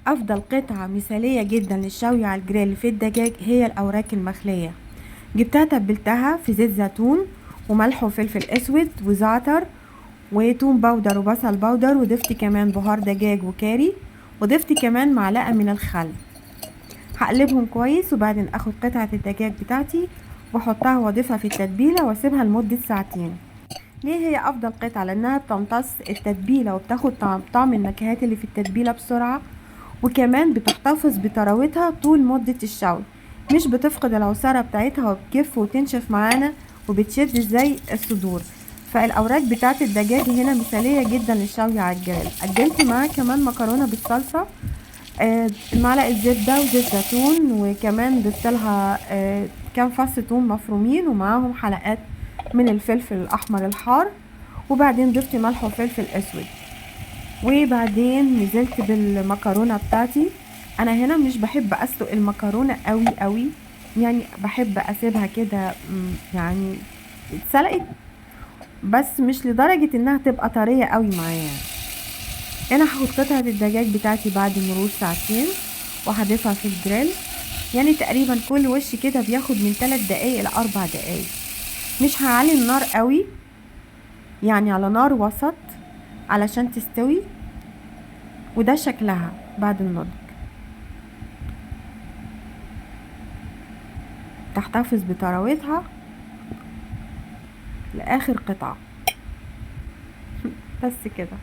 افضل قطعة مثالية جدا للشوي على الجريل في الدجاج هي الاوراق المخلية. جبتها تبلتها في زيت زيتون وملح وفلفل اسود وزعتر وتوم باودر وبصل باودر، وضفت كمان بهار دجاج وكاري، وضفت كمان معلقة من الخل. هقلبهم كويس وبعدين اخد قطعة الدجاج بتاعتي واحطها واضيفها في التتبيلة واسيبها لمدة ساعتين. ليه هي افضل قطعة؟ لانها بتمتص التتبيلة وبتاخد طعم النكهات اللي في التتبيلة بسرعة، وكمان بتحتفظ بطراوتها طول مدة الشوي، مش بتفقد العصارة بتاعتها وبتجف وتنشف معانا وبتشد زي الصدور. فالاوراق بتاعت الدجاج هنا مثالية جدا للشوي على الجريل. قدمت معاه كمان مكرونة بالصلصة، معلقة زبدة وزيت زيتون، وكمان ضفت لها كام فص ثوم مفرومين ومعاهم حلقات من الفلفل الاحمر الحار، وبعدين ضفت ملح وفلفل اسود، وبعدين نزلت بالمكرونة بتاعتي. انا هنا مش بحب اسلق المكرونة قوي قوي، يعني بحب اسيبها كده يعني اتسلقت بس مش لدرجة انها تبقى طرية قوي معايا. انا هاخد قطعة الدجاج بتاعتي بعد مرور ساعتين وهضيفها في الجريل، يعني تقريبا كل وش كده بياخد من 3 دقايق ل 4 دقايق. مش هعلي النار قوي، يعني على نار وسط علشان تستوي. وده شكلها بعد النضج، تحتفظ بطراوتها لاخر قطعة. بس كده.